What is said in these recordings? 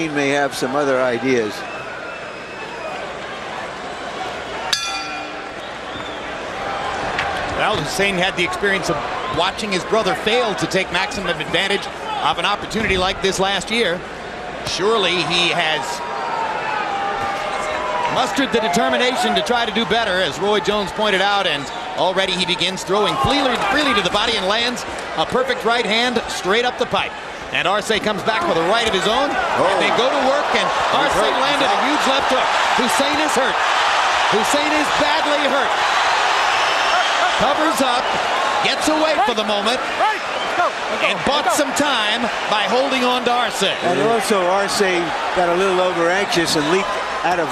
He may have some other ideas. Well, Hussein had the experience of watching his brother fail to take maximum advantage of an opportunity like this last year. Surely he has mustered the determination to try to do better, as Roy Jones pointed out, and already he begins throwing freely to the body and lands a perfect right hand straight up the pipe. And Arce comes back with a right of his own, and they go to work, and Arce landed a huge left hook. Hussein is hurt. Hussein is badly hurt. Covers up, gets away for the moment, and bought some time by holding on to Arce. And also Arce got a little over anxious and leaped out of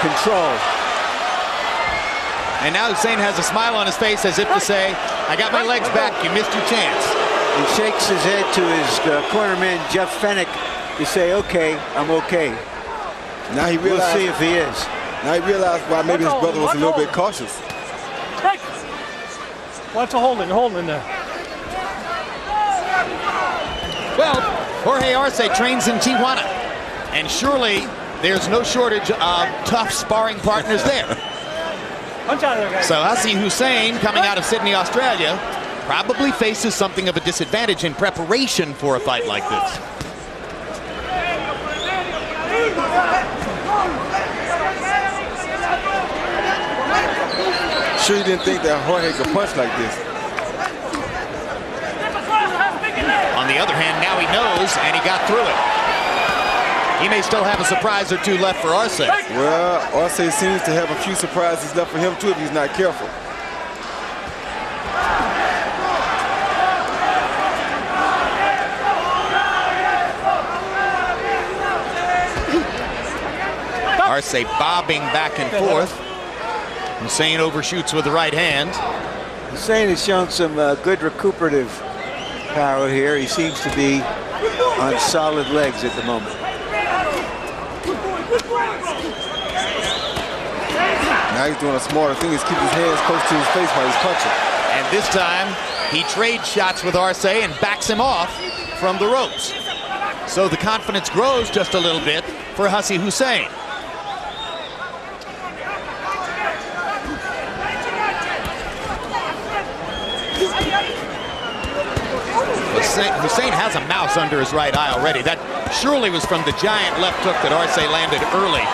control. And now Hussein has a smile on his face as if to say, I got my legs back, you missed your chance. He shakes his head to his corner man, Jeff Fennick, to say, okay, I'm okay. Now he realized, we'll see if he is. Now he realized why maybe his brother was a little bit cautious. What's a holding in there? Well, Jorge Arce trains in Tijuana, and surely there's no shortage of tough sparring partners there. Punch out of there, guys. So Hussy Hussein, coming out of Sydney, Australia, probably faces something of a disadvantage in preparation for a fight like this. Sure, you didn't think that Jorge could punch like this. On the other hand, now he knows, and he got through it. He may still have a surprise or two left for Arce. Well, Arce seems to have a few surprises left for him too if he's not careful. Arce bobbing back and forth. Hussein overshoots with the right hand. Hussein has shown some good recuperative power here. He seems to be on solid legs at the moment. Now he's doing a smarter thing, is keep his hands close to his face while he's punching. And this time, he trades shots with Arce and backs him off from the ropes. So the confidence grows just a little bit for Hussy Hussein. Hussein has a mouse under his right eye already. That surely was from the giant left hook that Arce landed early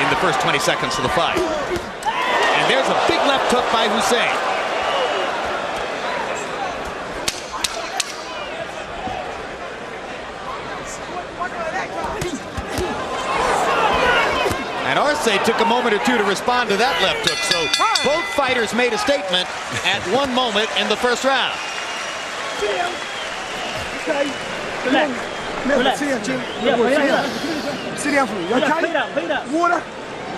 in the first 20 seconds of the fight. And there's a big left hook by Hussein. And Arce took a moment or two to respond to that left hook. So both fighters made a statement at one moment in the first round. Okay. Relax. Relax. Sit down. Sit down for me, okay? Water.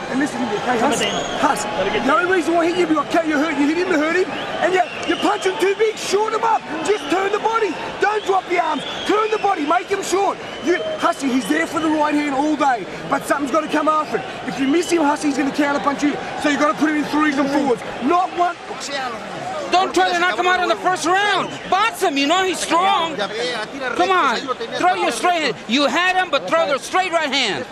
And listen to me, okay, Huss? The only reason why he hit you, okay, you hit him to hurt him, and you punch him too big, short him up. Just turn the body. Don't drop the arms. Turn the body, make him short. Hussy, he's there for the right hand all day, but something's got to come after it. If you miss him, Hussy, he's going to counter punch you. So you've got to put him in threes and forwards. Not one. Don't try to knock him out in the first round. Box him, you know he's strong. Come on, throw your straight hand. You had him, but throw the straight right hand.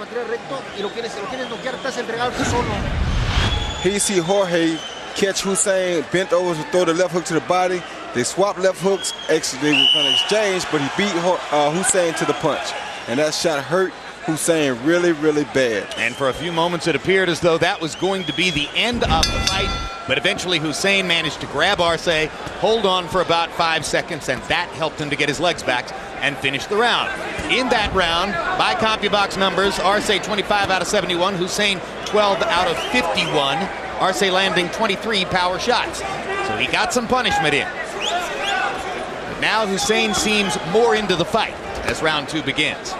Here you see Jorge catch Hussein, bent over to throw the left hook to the body. They swapped left hooks. Actually, they were going to exchange, but he beat Hussein to the punch. And that shot hurt Hussein really, really bad. And for a few moments, it appeared as though that was going to be the end of the fight. But eventually, Hussein managed to grab Arce, hold on for about 5 seconds, and that helped him to get his legs back and finish the round. In that round, by CompuBox numbers, Arce 25 out of 71, Hussein 12 out of 51. Arce landing 23 power shots. So he got some punishment in. But now Hussein seems more into the fight as round 2 begins.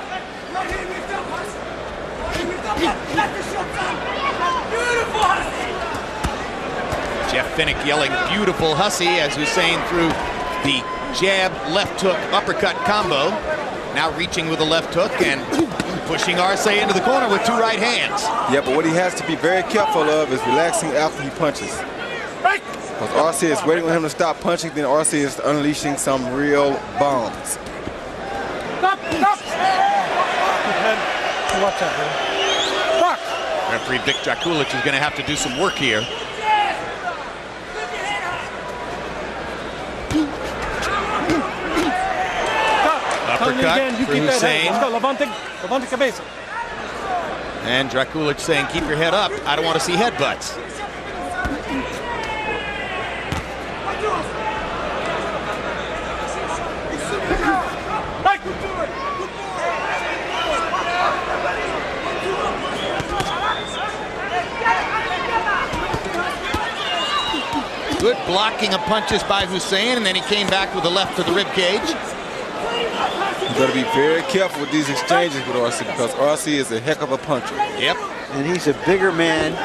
Jeff Fennick yelling beautiful Hussy as Hussein threw the jab, left hook, uppercut combo. Now reaching with a left hook and pushing Arce into the corner with 2 right hands. Yeah, but what he has to be very careful of is relaxing after he punches. Because Arce is waiting on him to stop punching, then Arce is unleashing some real bombs. Stop! Stop! watch out, man. Fuck! Referee Vic Drakulic is going to have to do some work here. Uppercut for Hussein. Let's go, Levante cabeza. And Drakulic saying, keep your head up. I don't want to see headbutts. Good blocking of punches by Hussein, and then he came back with a left to the rib cage. You got to be very careful with these exchanges with Arce, because Arce is a heck of a puncher. Yep. And he's a bigger man,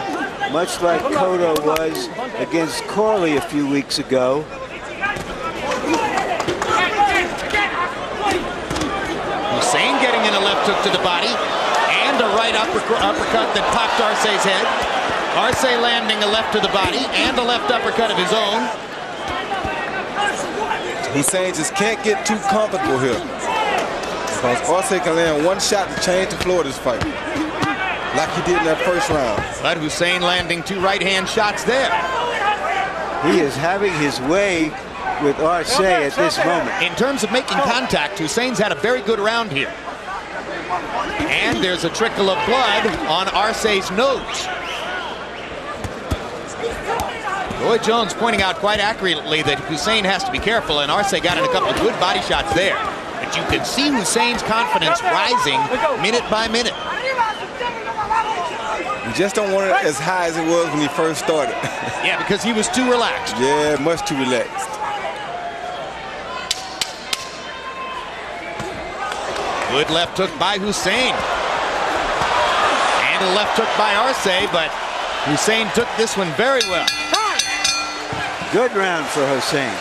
much like Cotto was against Corley a few weeks ago. Hussein getting in a left hook to the body, and a right uppercut that popped Arce's head. Arce landing a left to the body and a left uppercut of his own. Hussein just can't get too comfortable here, because Arce can land one shot to change the floor of this fight, like he did in that first round. But Hussein landing 2 right-hand shots there. He is having his way with Arce at this moment. In terms of making contact, Hussein's had a very good round here. And there's a trickle of blood on Arce's nose. Roy Jones pointing out quite accurately that Hussein has to be careful, and Arce got in a couple of good body shots there. But you can see Hussein's confidence rising minute by minute. You just don't want it as high as it was when he first started. Yeah, because he was too relaxed. Yeah, much too relaxed. Good left hook by Hussein. And a left hook by Arce, but Hussein took this one very well. Good round for Hussein.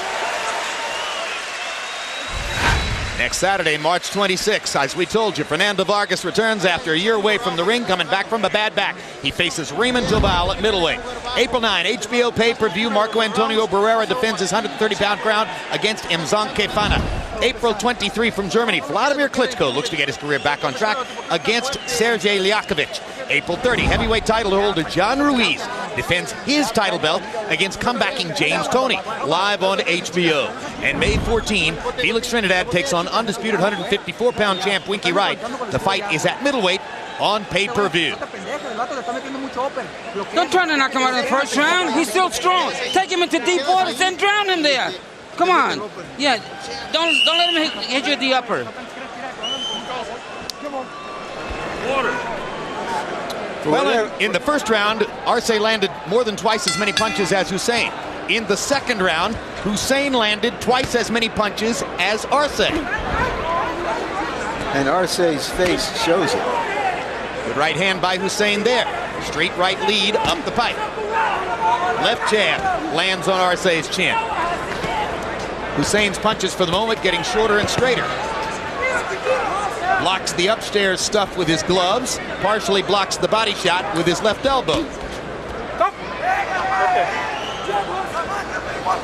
Next Saturday, March 26th, as we told you, Fernando Vargas returns after a year away from the ring, coming back from a bad back. He faces Raymond Tobal at middleweight. April 9, HBO pay-per-view, Marco Antonio Barrera defends his 130-pound crown against Imzan Kefana. April 23 from Germany, Vladimir Klitschko looks to get his career back on track against Sergey Liakovic. April 30, heavyweight title holder John Ruiz defends his title belt against comebacking James Toney, live on HBO. And May 14, Felix Trinidad takes on undisputed 154-pound champ Winky Wright. The fight is at middleweight on pay-per-view. Don't try to knock him out in the first round. He's still strong. Take him into deep waters and drown him there. Come on. Yeah, don't let him hit you at the upper. Well, in the first round, Arce landed more than twice as many punches as Hussein. In the second round, Hussein landed twice as many punches as Arce. And Arce's face shows it. Good right hand by Hussein there. Straight right lead up the pipe. Left jab lands on Arce's chin. Hussein's punches for the moment getting shorter and straighter. Blocks the upstairs stuff with his gloves, partially blocks the body shot with his left elbow.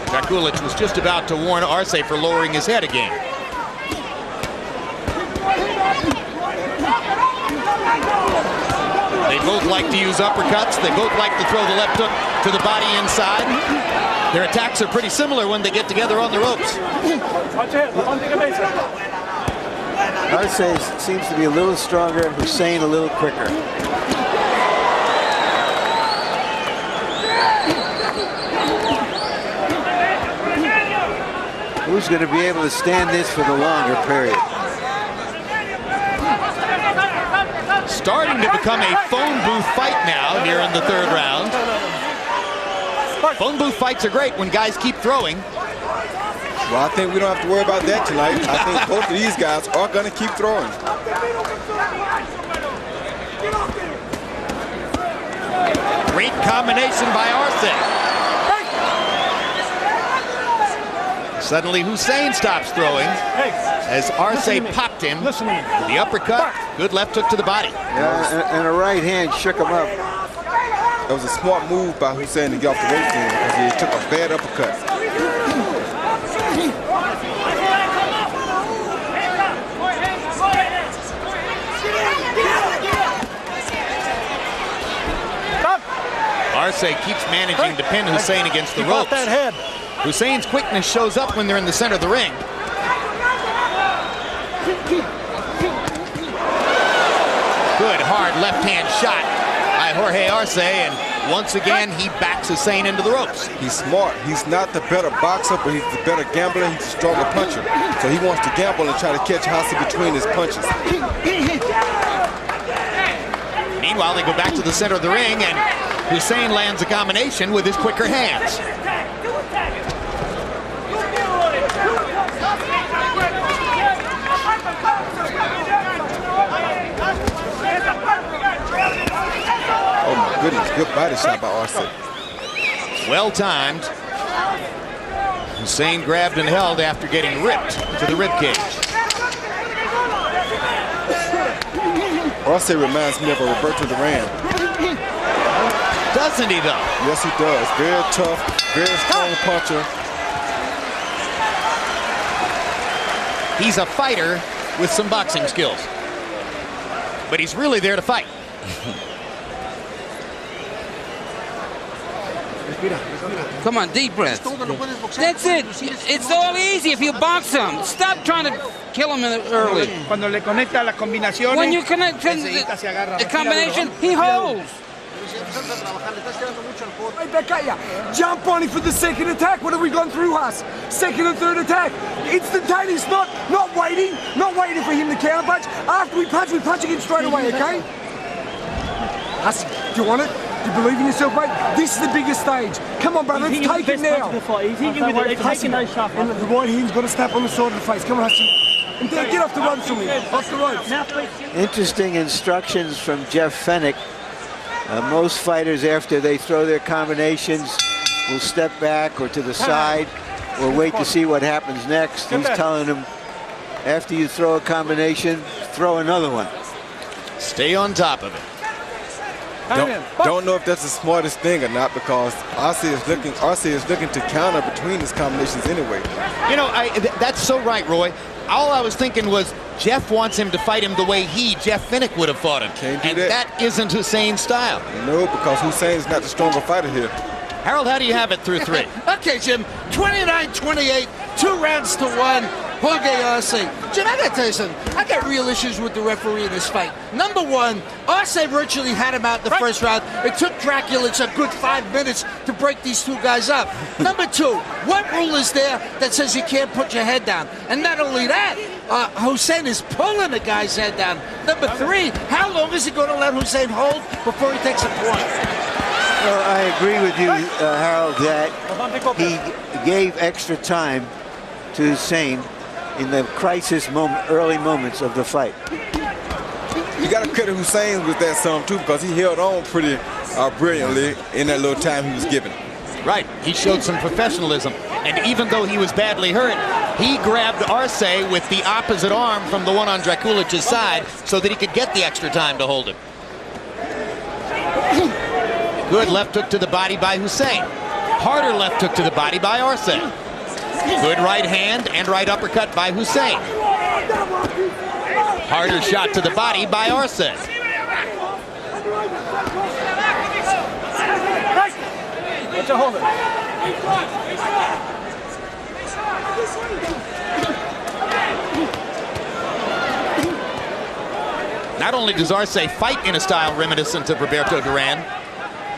Drakulic was just about to warn Arce for lowering his head again. They both like to use uppercuts. They both like to throw the left hook to the body inside. Their attacks are pretty similar when they get together on the ropes. Arce seems to be a little stronger, Hussein a little quicker. Who's going to be able to stand this for the longer period? Starting to become a phone booth fight now here in the third round. Phone booth fights are great when guys keep throwing. Well, I think we don't have to worry about that tonight. I think both of these guys are going to keep throwing. Great combination by Arce. Suddenly Hussein stops throwing as Arce popped him with the uppercut. Good left hook to the body. Yeah, and a right hand shook him up. That was a smart move by Hussein to get off the ropes because he took a bad uppercut. Arce keeps managing to pin Hussein against the ropes. That head. Hussein's quickness shows up when they're in the center of the ring. Good hard left-hand shot by Jorge Arce, and once again he backs Hussein into the ropes. He's smart. He's not the better boxer, but he's the better gambler. He's a stronger puncher. So he wants to gamble and try to catch Hussy between his punches. Meanwhile, they go back to the center of the ring, and Hussein lands a combination with his quicker hands. Oh my goodness, good body shot by Arce. Well timed. Hussein grabbed and held after getting ripped to the ribcage. Arce reminds me of a Roberto Duran. Doesn't he though? Yes, he does. Very tough, very strong puncher. He's a fighter with some boxing skills. But he's really there to fight. Come on, deep breath. That's it. It's all easy if you box him. Stop trying to kill him early. Cuando le conecta las combinaciones. When you connect the combination, he holds. Right back at ya. Jump on him for the second attack. What have we gone through, Huss? Second and third attack. Instantaneous, not waiting for him to counter punch. After we punch again straight away, okay? Huss, do you want it? Do you believe in yourself, mate? This is the biggest stage. Come on, brother, let's take it now. He's thinking with it, taking those sharp. And the right hand's got to snap on the side of the face. Come on, Hussy. And then get off the ropes from him. Off the ropes. Interesting instructions from Jeff Fennick. Most fighters, after they throw their combinations, will step back or to the side or wait to see what happens next. He's telling them, after you throw a combination, throw another one. Stay on top of it. Don't know if that's the smartest thing or not, because Arce is looking to counter between his combinations anyway. You know, that's so right, Roy. All I was thinking was Jeff wants him to fight him the way Jeff Fennick, would have fought him. Can't do and that. That isn't Hussein's style. No, because Hussein's not the stronger fighter here. Harold, how do you have it through three? Okay, Jim, 29-28, 2 rounds to 1. Jorge Arce. Jim, I gotta tell you something. I got real issues with the referee in this fight. Number one, Arce virtually had him out in the first round. It took Dracula a good 5 minutes to break these two guys up. Number two, what rule is there that says you can't put your head down? And not only that, Hussein is pulling the guy's head down. Number three, how long is he going to let Hussein hold before he takes a point? Well, I agree with you, Harold, that he gave extra time to Hussein in the crisis early moments of the fight. You got to credit Hussein with that some too, because he held on pretty brilliantly in that little time he was given. Right, he showed some professionalism, and even though he was badly hurt, he grabbed Arce with the opposite arm from the one on Drakulic's side so that he could get the extra time to hold him. Good left hook to the body by Hussein. Harder left hook to the body by Arce. Good right hand and right uppercut by Hussein. Harder shot to the body by Arce. Not only does Arce fight in a style reminiscent of Roberto Duran,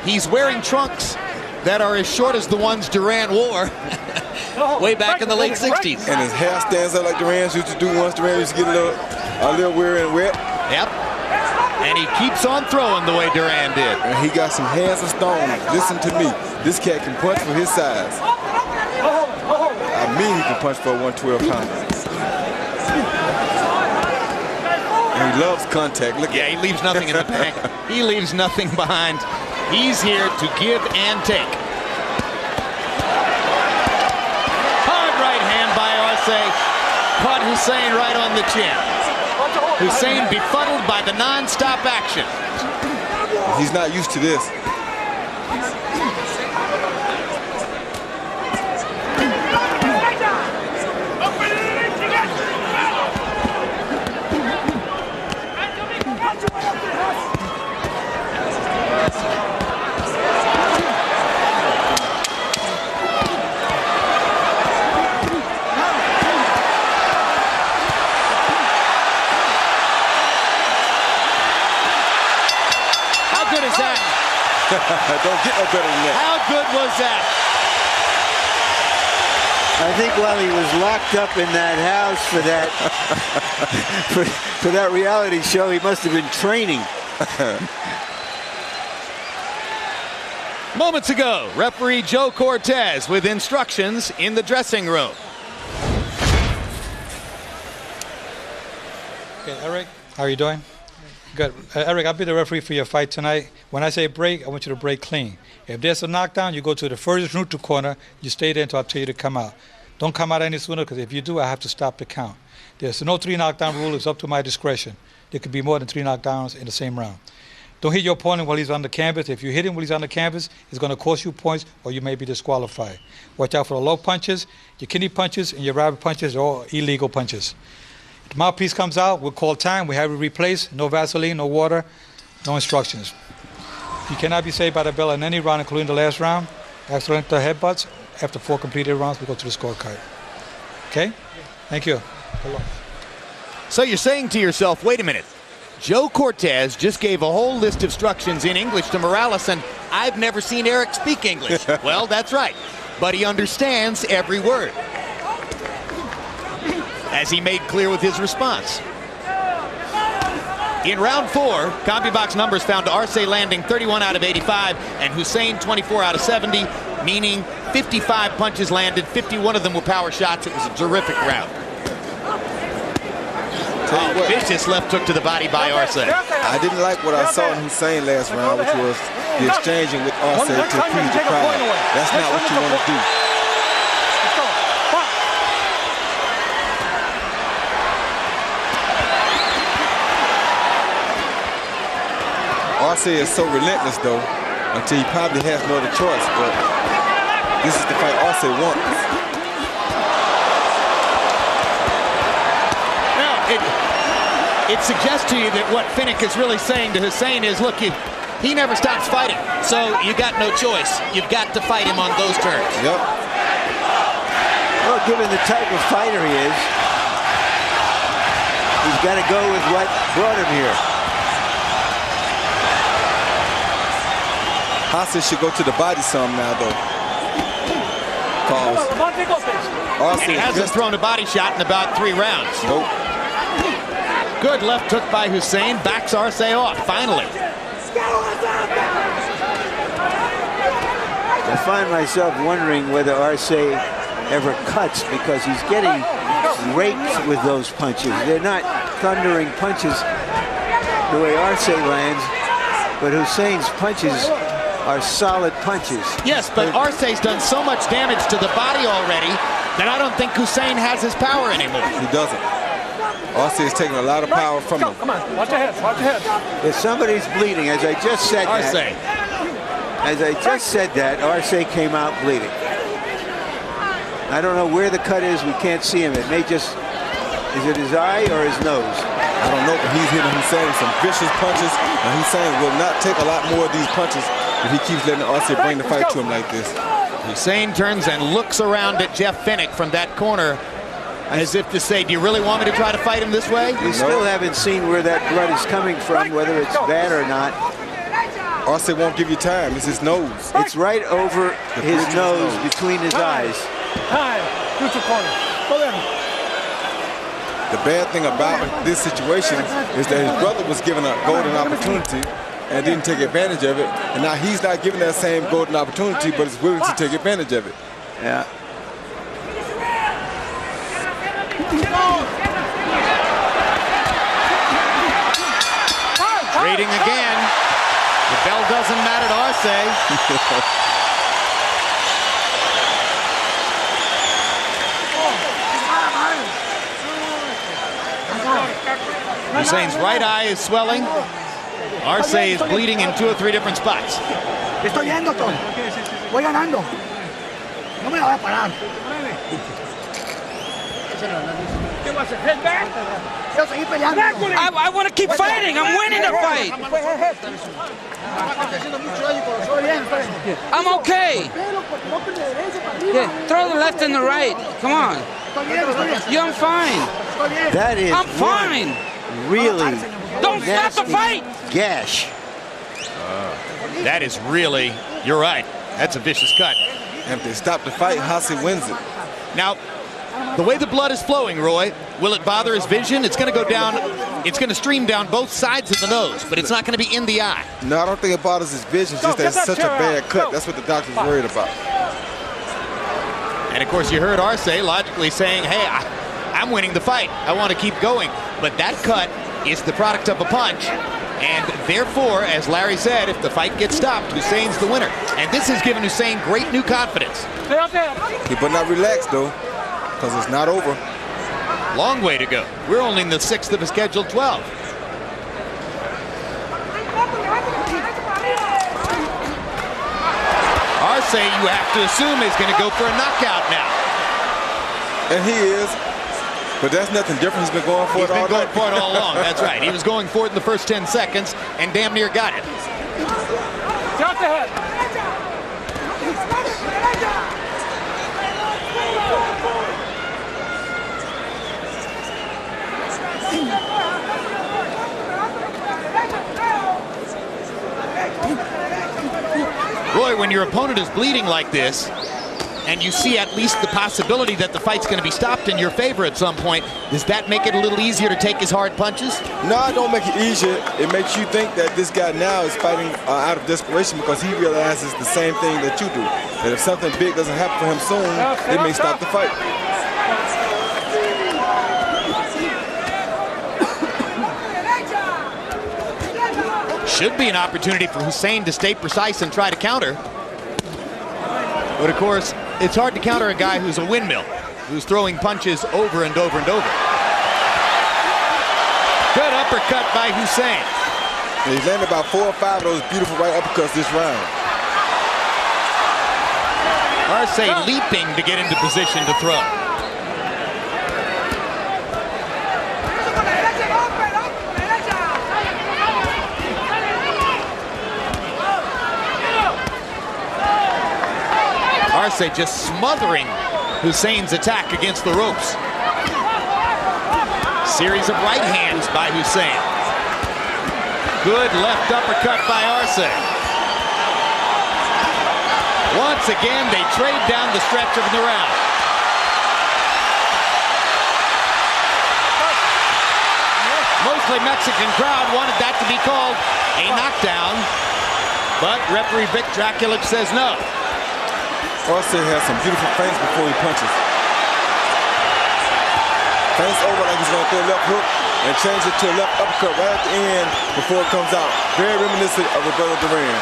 he's wearing trunks that are as short as the ones Duran wore way back in the late 60s. And his hair stands up like Duran's used to do once Duran used to get a little weary and wet. Yep. And he keeps on throwing the way Duran did. And he got some hands of stone. Listen to me. This cat can punch for his size. I mean he can punch for a 112-pounder. And he loves contact. Look, yeah, he leaves nothing in the bank. He leaves nothing behind. He's here to give and take. Hard right hand by Arce. Caught Hussein right on the chin. Hussein befuddled by the non-stop action. He's not used to this. is that? Don't get no better than that. How good was that? I think while he was locked up in that house for that for that reality show, he must have been training. Moments ago, referee Joe Cortez with instructions in the dressing room. Okay, Eric, how are you doing? Good. Eric, I'll be the referee for your fight tonight. When I say break, I want you to break clean. If there's a knockdown, you go to the furthest neutral corner. You stay there until I tell you to come out. Don't come out any sooner, because if you do, I have to stop the count. There's no 3 knockdown rule. It's up to my discretion. There could be more than 3 knockdowns in the same round. Don't hit your opponent while he's on the canvas. If you hit him while he's on the canvas, it's going to cost you points, or you may be disqualified. Watch out for the low punches. Your kidney punches and your rabbit punches are all illegal punches. If the mouthpiece comes out, we'll call time. We have it replaced. No Vaseline, no water, no instructions. You cannot be saved by the bell in any round, including the last round. Accidental headbutts. After 4 completed rounds, we go to the scorecard. Okay? Thank you. So you're saying to yourself, wait a minute. Joe Cortez just gave a whole list of instructions in English to Morales, and I've never seen Eric speak English. Well, that's right. But he understands every word, as he made clear with his response. In round 4, CompuBox numbers found Arce landing 31 out of 85 and Hussein 24 out of 70, meaning 55 punches landed, 51 of them were power shots. It was a terrific round. Vicious left hook to the body by Arce. I didn't like what I saw in Hussein last round, which was the exchanging with Arce to appease the crowd. That's not what you want to do. Arce is so relentless, though, until he probably has no other choice. But this is the fight Arce wants. It suggests to you that what Finnick is really saying to Hussein is, look, he never stops fighting, so you got no choice. You've got to fight him on those terms. Yep. Well, given the type of fighter he is, he's got to go with what brought him here. Hussy should go to the body some now, though. And he hasn't thrown a body shot in about 3 rounds. Nope. Good left hook by Hussein. Backs Arce off, finally. I find myself wondering whether Arce ever cuts, because he's getting raked with those punches. They're not thundering punches the way Arce lands, but Hussein's punches are solid punches. Yes, but Arce's done so much damage to the body already that I don't think Hussein has his power anymore. He doesn't. Arce is taking a lot of power from him. Come on, watch your head, watch your head. If somebody's bleeding, as I just said Arce. that, Arce came out bleeding. I don't know where the cut is. We can't see him. It may just, is it his eye or his nose? I don't know, but he's hitting Hussein with some vicious punches, and Hussein will not take a lot more of these punches if he keeps letting Arce bring the fight to him like this. Hussein turns and looks around at Jeff Finnick from that corner, as if to say, do you really want me to try to fight him this way? We still haven't seen where that blood is coming from, whether it's bad or not. Arce won't give you time. It's his nose. It's right over his nose, between his eyes. Time. Neutral corner. Go there. The bad thing about this situation is that his brother was given a golden opportunity and didn't take advantage of it. And now he's not given that same golden opportunity, but is willing to take advantage of it. Yeah. Trading again. The bell doesn't matter to Arce. Hussein's right eye is swelling. Arce is bleeding in 2 or 3 different spots. Estoy yendo, Tom. Voy ganando. No me la voy a parar. ¿Qué vas a hacer? Head back? Quiero seguir peleando. I want to keep fighting. I'm winning the fight. I'm okay. Yeah, throw the left and the right. Come on. Yeah, I'm fine. That is I'm fine. really Don't stop the fight. gash. That is really, you're right, that's a vicious cut. And if they stop the fight, Hussy wins it. Now, the way the blood is flowing, Roy, will it bother his vision? It's going to go down, it's going to stream down both sides of the nose, but it's not going to be in the eye. No, I don't think it bothers his vision. It's just that it's such a bad cut. That's what the doctor's worried about. And of course, you heard Arce logically saying, hey, I'm winning the fight. I want to keep going. But that cut is the product of a punch. And therefore, as Larry said, if the fight gets stopped, Hussein's the winner. And this has given Hussein great new confidence. He better not relax, though, because it's not over. Long way to go. We're only in the 6th of a scheduled 12. Arce, you have to assume, is going to go for a knockout now. And he is. But that's nothing different. He's been going for it all He's been going for it all along. That's right. He was going for it in the first 10 seconds and damn near got it. Drop the head. Roy, when your opponent is bleeding like this, and you see at least the possibility that the fight's going to be stopped in your favor at some point, does that make it a little easier to take his hard punches? No, it don't make it easier. It makes you think that this guy now is fighting out of desperation because he realizes the same thing that you do. That if something big doesn't happen for him soon, it may stop the fight. Should be an opportunity for Hussein to stay precise and try to counter. But of course, it's hard to counter a guy who's a windmill, who's throwing punches over and over and over. Good uppercut by Hussein. And he's landed about 4 or 5 of those beautiful right uppercuts this round. Arce leaping to get into position to throw. Arce just smothering Hussein's attack against the ropes. Series of right hands by Hussein. Good left uppercut by Arce. Once again, they trade down the stretch of the round. Mostly Mexican crowd wanted that to be called a knockdown, but referee Vic Draculich says no. Arce has some beautiful feints before he punches. Feints over like he's going to throw a left hook and change it to a left uppercut right at the end before it comes out. Very reminiscent of Roberto Duran.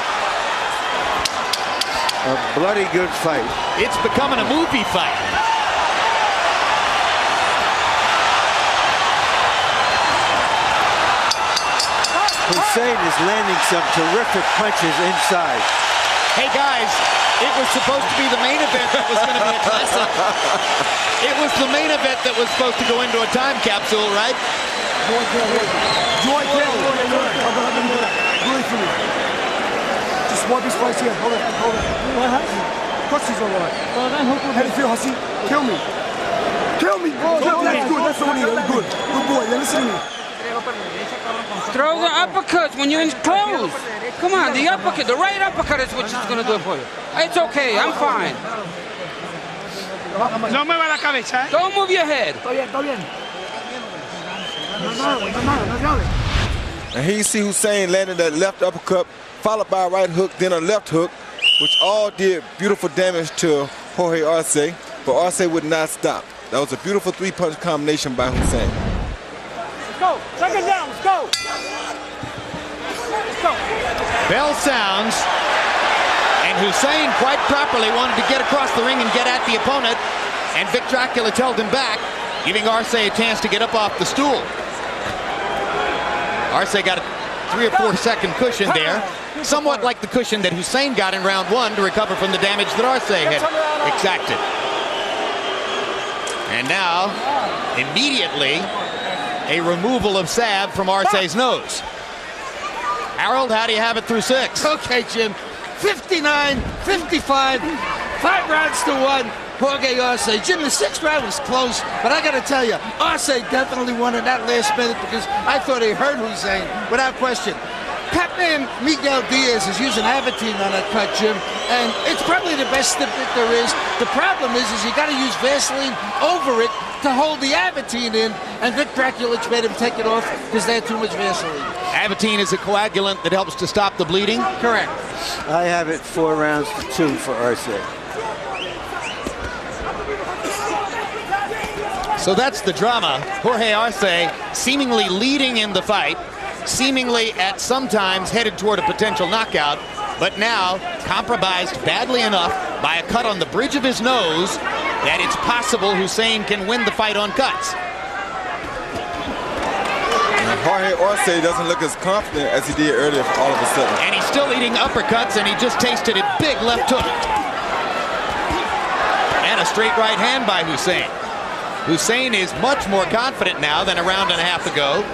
A bloody good fight. It's becoming a movie fight. Hussein is landing some terrific punches inside. Hey guys, it was supposed to be the main event that was going to be a classic. It was the main event that was supposed to go into a time capsule, right? Just watch this fight here. Hold on. What happened? Of course he's all right. How do you feel, Hussy? Kill me. Kill me. That's good. That's the one. Good. Good boy. Yeah, listen to me. Throw the uppercuts when you're in close. Come on, the uppercut, the right uppercut is what she's going to do for you. It's okay, I'm fine. No mueva la cabeza, eh. Don't move your head. Está bien. No. And here you see Hussein landing that left uppercut, followed by a right hook, then a left hook, which all did beautiful damage to Jorge Arce, but Arce would not stop. That was a beautiful 3-punch combination by Hussein. Let's go. Second down. Let's go. Bell sounds, and Hussein quite properly wanted to get across the ring and get at the opponent, and Vic Draculich held him back, giving Arce a chance to get up off the stool. Arce got a 3 or 4 second cushion there, somewhat like the cushion that Hussein got in round 1 to recover from the damage that Arce had exacted. And now, immediately, a removal of salve from Arce's nose. Harold, how do you have it through 6? Okay, Jim. 59-55, 5 rounds to 1. Jorge Arce. Jim, the 6th round was close, but I got to tell you, Arce definitely won in that last minute because I thought he hurt Hussein, without question. Pac-Man Miguel Diaz is using Aventine on that cut, Jim, and it's probably the best stip that there is. The problem is you got to use Vaseline over it to hold the Aventine in, and Vic Draculich made him take it off because they had too much Vaseline. Aventine is a coagulant that helps to stop the bleeding. Correct. I have it 4 rounds to 2 for Arce. So that's the drama. Jorge Arce seemingly leading in the fight, seemingly at sometimes headed toward a potential knockout, but now compromised badly enough by a cut on the bridge of his nose that it's possible Hussein can win the fight on cuts. And Jorge Arce doesn't look as confident as he did earlier all of a sudden. And he's still eating uppercuts, and he just tasted a big left hook. And a straight right hand by Hussein. Hussein is much more confident now than a round and a half ago,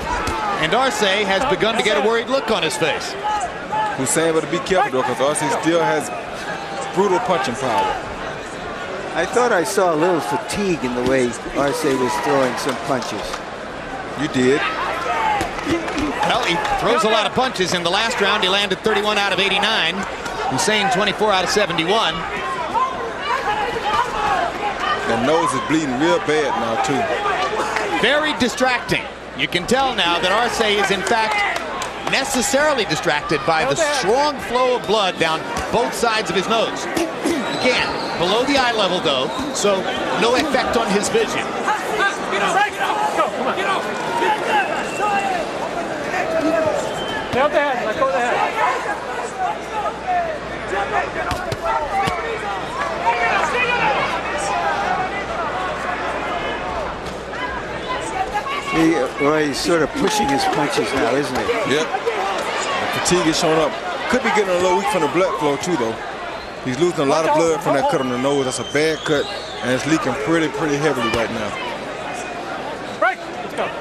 and Arce has begun to get a worried look on his face. Hussein better be careful though, because Arce still has brutal punching power. I thought I saw a little fatigue in the way Arce was throwing some punches. You did. Well, he throws a lot of punches. In the last round, he landed 31 out of 89. Hussein 24 out of 71. That nose is bleeding real bad now, too. Very distracting. You can tell now that Arce is, in fact, necessarily distracted by the strong flow of blood down both sides of his nose. Again, below the eye level, though, so no effect on his vision. Nail the head, let go of the head. He's sort of pushing his punches now, isn't he? Yep. The fatigue is showing up. Could be getting a little weak from the blood flow, too, though. He's losing a lot of blood from that cut on the nose. That's a bad cut, and it's leaking pretty heavily right now.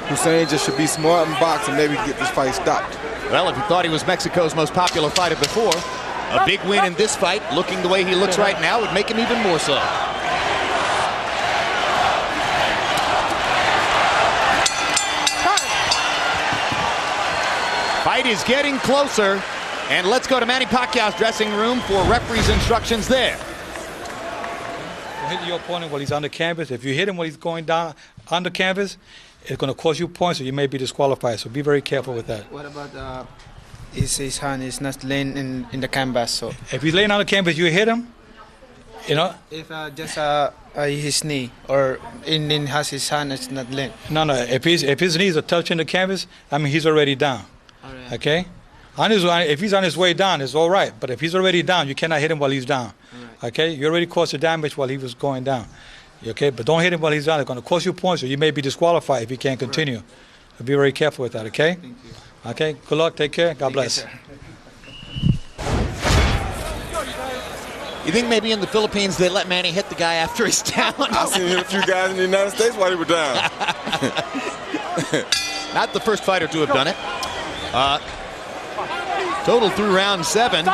Hussein just should be smart in boxing, maybe get this fight stopped. Well, if you thought he was Mexico's most popular fighter before, a big win in this fight, looking the way he looks right now, would make him even more so. Fight is getting closer, and let's go to Manny Pacquiao's dressing room for referee's instructions there. You hit your opponent while he's on the canvas. If you hit him while he's going down on the canvas, it's going to cost you points, so you may be disqualified. So be very careful with that. What about his hand is not laying in the canvas? So if he's laying on the canvas, you hit him. You know. If just his knee or in has his hand, it's not laying. No. If his knees are touching the canvas, I mean he's already down. All right. Okay. If he's on his way down, it's all right. But if he's already down, you cannot hit him while he's down. Right. Okay. You already caused the damage while he was going down. Okay, but don't hit him while he's down. It's going to cost you points, so you may be disqualified if he can't continue. So be very careful with that, okay? Thank you. Okay, good luck, take care, God bless. You think maybe in the Philippines they let Manny hit the guy after he's down? I've seen him hit a few guys in the United States while he was down. Not the first fighter to have done it. Total through round 7.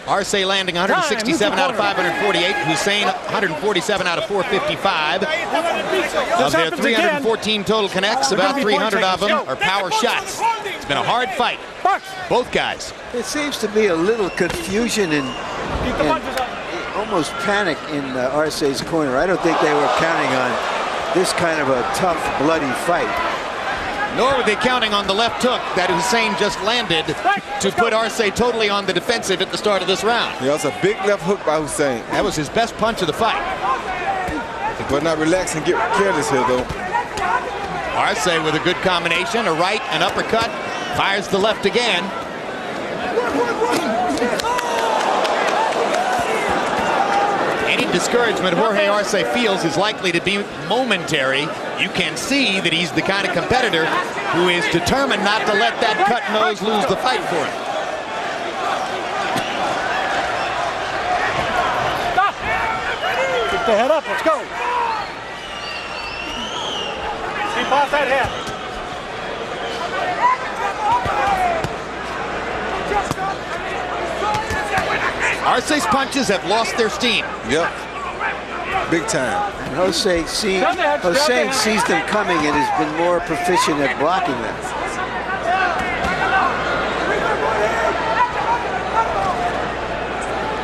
Arce landing 167 out of 548. Hussein 147 out of 455. Of their 314 total connects, about 300 of them are power shots. It's been a hard fight. Both guys. There seems to be a little confusion and almost panic in Arce's corner. I don't think they were counting on this kind of a tough, bloody fight. Nor were they counting on the left hook that Hussein just landed to put Arce totally on the defensive at the start of this round. Yeah, it's a big left hook by Hussein. That was his best punch of the fight. But not relax and get careless here, though. Arce with a good combination, a right, an uppercut, fires the left again. Any discouragement Jorge Arce feels is likely to be momentary. You can see that he's the kind of competitor who is determined not to let that cut nose lose the fight for him. Stop! Keep the head up, let's go. Keep off that head. Arce's punches have lost their steam. Yep. Big time. And Hussein sees them coming and has been more proficient at blocking them.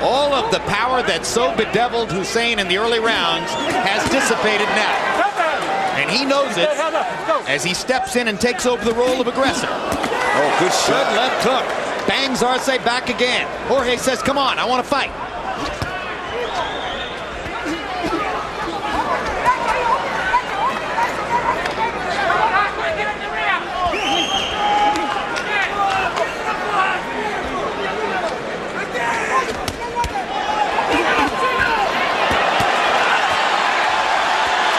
All of the power that so bedeviled Hussein in the early rounds has dissipated now. And he knows it as he steps in and takes over the role of aggressor. Oh, good shot. Good left hook. Bangs Arce back again. Jorge says, come on, I want to fight.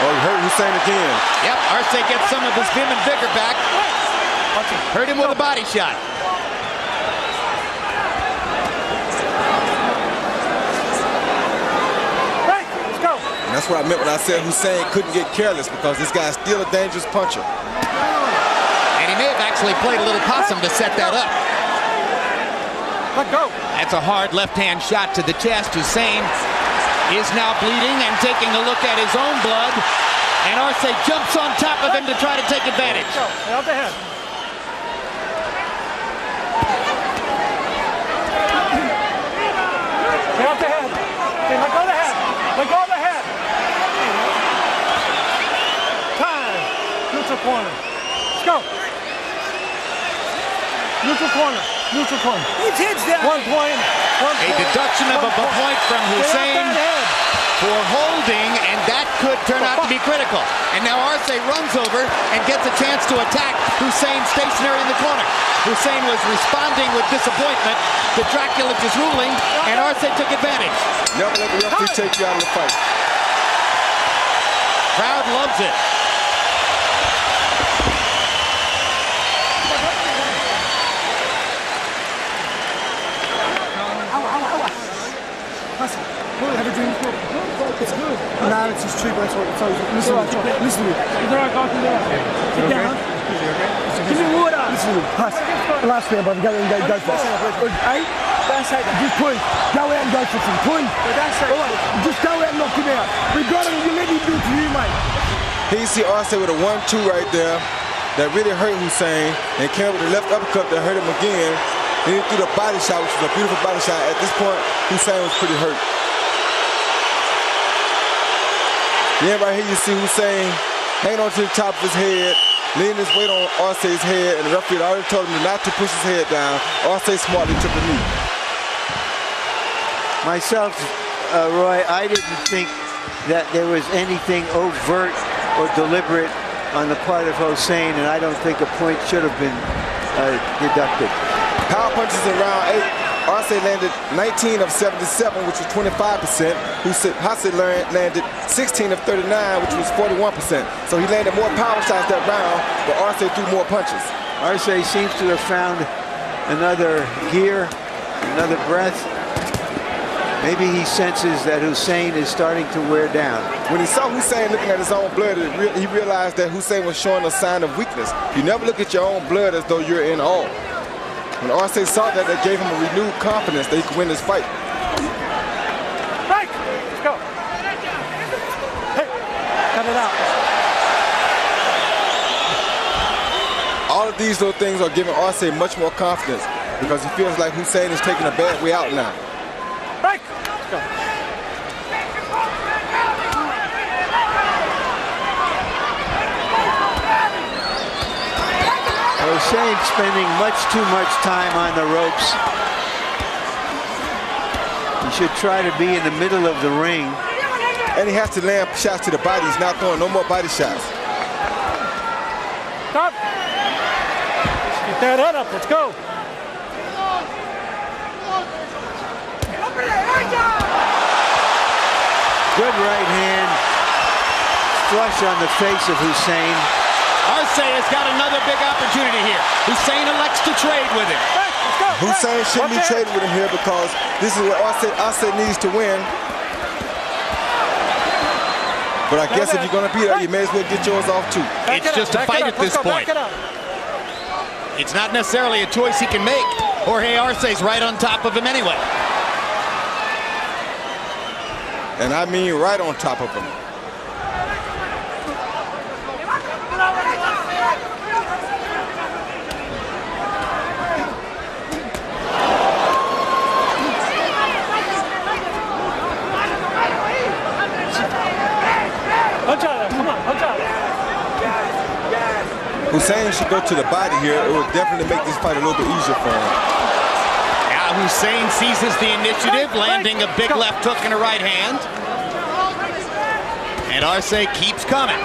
Oh, he hurt Hussein again. Yep, Arce gets some of his vim and vigor back. Hurt him with a body shot. And that's what I meant when I said Hussein couldn't get careless, because this guy's still a dangerous puncher. And he may have actually played a little possum to set that up. Let go. That's a hard left-hand shot to the chest. Hussein is now bleeding and taking a look at his own blood. And Arce jumps on top of him to try to take advantage. Stay out the head. Stay out the head. Okay, let go of the head. Let go of the head. Time. Neutral corner. Let's go. Neutral corner. Neutral corner. His head's down. 1 point. A deduction of a point from Hussein for holding, and that could turn out to be critical. And now Arce runs over and gets a chance to attack Hussein stationary in the corner. Hussein was responding with disappointment to Dracula's ruling, and Arce took advantage. Never let the referee take you out of the fight. Crowd loves it. Have a drink. It's good. No, it's just cheap. That's what it's always. Listen to me. Listen to me. Sit down. Give me water. Listen to me. Pass. The last round, brother. Go and go for it. Hey? Don't say that. Just point. Go out and go for some. Point. Don't say that. Just go out and knock him out. We got him. You let him do it to you, mate. Here you see Arce with a 1-2 right there that really hurt Hussein, and came up with the left uppercut that hurt him again. Then he threw the body shot, which was a beautiful body shot. At this point, Hussein was pretty hurt. Then right here you see Hussein hanging on to the top of his head, leaning his weight on Arce's head, and the referee already told him not to push his head down. Arce smartly took a knee. Myself, Roy, I didn't think that there was anything overt or deliberate on the part of Hussein, and I don't think a point should have been deducted. Power punches in round 8. Arce landed 19 of 77, which was 25%. Hussy landed 16 of 39, which was 41%. So he landed more power shots that round, but Arce threw more punches. Arce seems to have found another gear, another breath. Maybe he senses that Hussein is starting to wear down. When he saw Hussein looking at his own blood, he realized that Hussein was showing a sign of weakness. You never look at your own blood as though you're in awe. When Arce saw that, that gave him a renewed confidence that he could win this fight. Right. Let's go. Hey, cut it out. All of these little things are giving Arce much more confidence, because he feels like Hussein is taking a bad way out now. Right. Let's go. Hussein spending too much time on the ropes. He should try to be in the middle of the ring. And he has to land shots to the body. He's not throwing no more body shots. Stop. Get that head up. Let's go. Good right hand. Flush on the face of Hussein. Arce has got another big opportunity here. Hussein elects to trade with him. Hussein shouldn't be trading with him here, because this is what Arce needs to win. But I guess if you're going to be there, you may as well get yours off too. It's just a fight at this point. It's not necessarily a choice he can make. Jorge Arce's right on top of him anyway. And I mean right on top of him. Hussein should go to the body here. It would definitely make this fight a little bit easier for him. Now Hussein seizes the initiative, landing a big left hook and a right hand. And Arce keeps coming.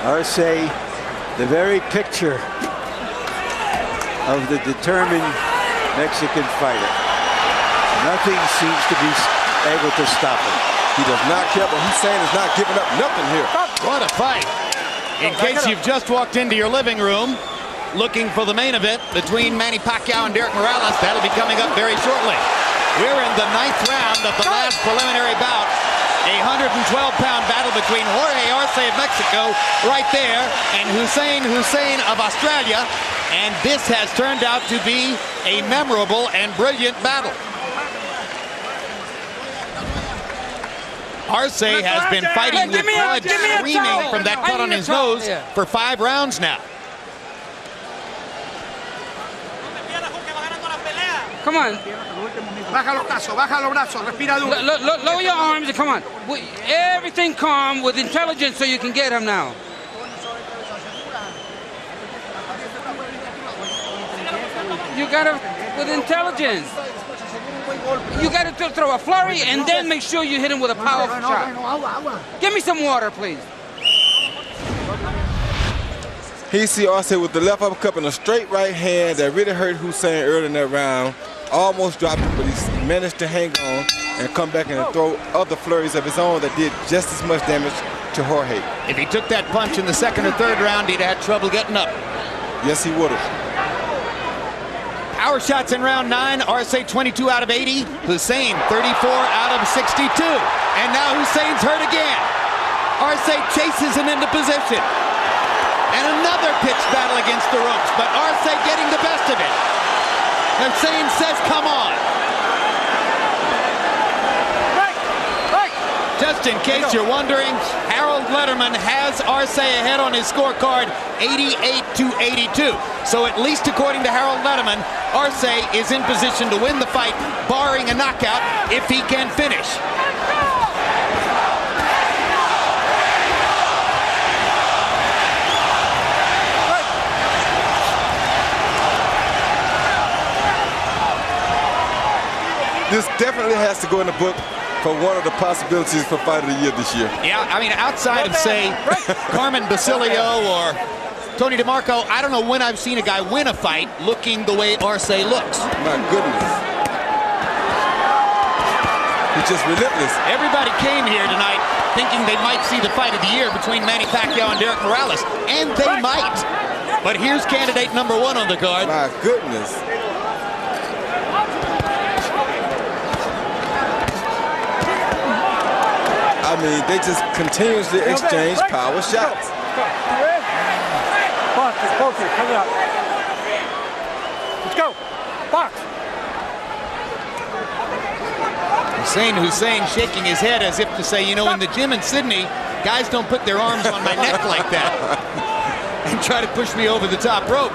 Arce, the very picture of the determined Mexican fighter. Nothing seems to be able to stop him. He does not care, but Hussein is not giving up nothing here. What a fight. In case you've just walked into your living room looking for the main event between Manny Pacquiao and Derek Morales, that'll be coming up very shortly. We're in the 9th round of the last preliminary bout. A 112-pound battle between Jorge Arce of Mexico right there and Hussein Hussein of Australia. And this has turned out to be a memorable and brilliant battle. Arce has been fighting with blood streaming from that cut on his nose for 5 rounds now. Come on. Baja los brazos, respira duro. Lower your arms and come on. Everything calm with intelligence so you can get him now. You gotta, with intelligence. You gotta throw a flurry and then make sure you hit him with a powerful shot. Give me some water, please. Hussy Arce with the left uppercut and a straight right hand that really hurt Hussein early in that round. Almost dropped him, but he managed to hang on and come back and throw other flurries of his own that did just as much damage to Jorge. If he took that punch in the 2nd or 3rd round, he'd have had trouble getting up. Yes, he would have. Power shots in round 9. Arce 22 out of 80. Hussein 34 out of 62. And now Hussein's hurt again. Arce chases him into position. And another pitch battle against the ropes, but Arce getting the best of it. Hussein says, come on. Just in case you're wondering, Harold Letterman has Arce ahead on his scorecard, 88-82. So at least according to Harold Letterman, Arce is in position to win the fight, barring a knockout, if he can finish. This definitely has to go in the book for one of the possibilities for Fight of the Year this year. Yeah, I mean, outside of, say, Carmen Basilio or Tony DeMarco, I don't know when I've seen a guy win a fight looking the way Arce looks. My goodness. He's just relentless. Everybody came here tonight thinking they might see the fight of the year between Manny Pacquiao and Derek Morales, and they might. But here's candidate number 1 on the card. My goodness. I mean, they just continuously exchange power shots. Box, coming up. Let's go. Box. Hussein Hussein shaking his head as if to say, you know, in the gym in Sydney, guys don't put their arms on my neck like that and try to push me over the top rope.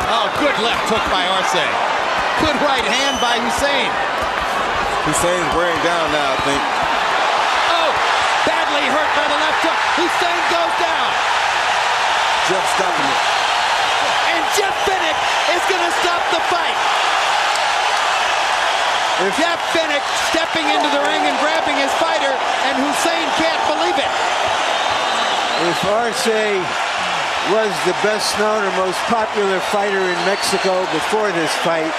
Oh, good left hook by Arce. Good right hand by Hussein. Hussein's wearing down now, I think. Badly hurt by the left hook. Hussein goes down. Jeff stopping it. And Jeff Finnick is going to stop the fight. Jeff Finnick stepping into the ring and grabbing his fighter, and Hussein can't believe it. If Arce was the best known or most popular fighter in Mexico before this fight,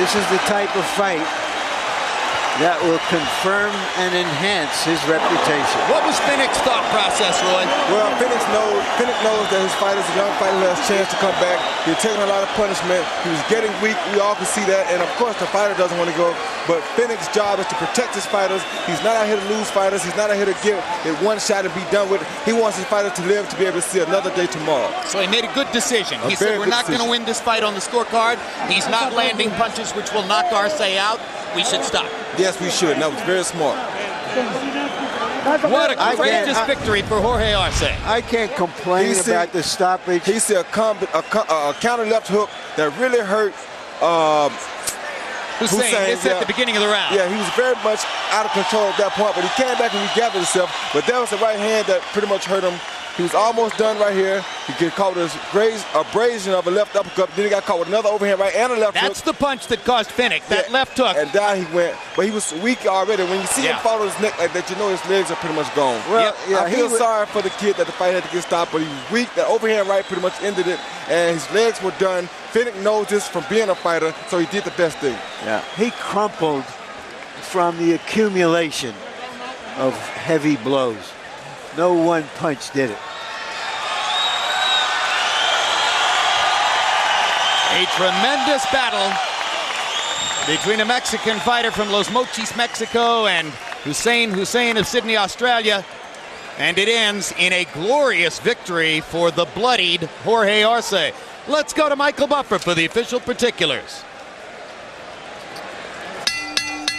this is the type of fight that will confirm and enhance his reputation. What was Finnick's thought process, Roy? Well, Finnick knows that his fight is a young fighter who has a chance to come back. He's taking a lot of punishment. He was getting weak. We all can see that. And, of course, the fighter doesn't want to go. But Finnick's job is to protect his fighters. He's not out here to lose fighters. He's not out here to get it one shot and be done with it. He wants his fighter to live to be able to see another day tomorrow. So he made a good decision. He said, we're not going to win this fight on the scorecard. He's not landing punches which will knock Arce out. We should stop. Yes, we should. And that was very smart. What a courageous victory for Jorge Arce. I can't complain about the stoppage. He said a counter left hook that really hurt Hussein. This at the beginning of the round. Yeah, he was very much out of control at that point, but he came back and regathered himself. But that was the right hand that pretty much hurt him He was almost done right here. He get caught with a abrasion of a left uppercut. Then he got caught with another overhand right and a left hook. That's the punch that caused Fenech, that left hook. And down he went. But he was weak already. When you see him follow his neck like that, you know his legs are pretty much gone. Well, I feel sorry for the kid that the fight had to get stopped, but he was weak. That overhand right pretty much ended it, and his legs were done. Fenech knows this from being a fighter, so he did the best thing. Yeah, he crumpled from the accumulation of heavy blows. No one punch did it. A tremendous battle between a Mexican fighter from Los Mochis, Mexico, and Hussein Hussein of Sydney, Australia. And it ends in a glorious victory for the bloodied Jorge Arce. Let's go to Michael Buffer for the official particulars.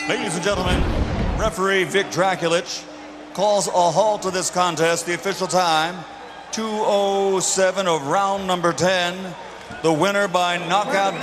Ladies and gentlemen, referee Vic Draculich calls a halt to this contest. The official time, 2:07 of round number 10. The winner by knockout.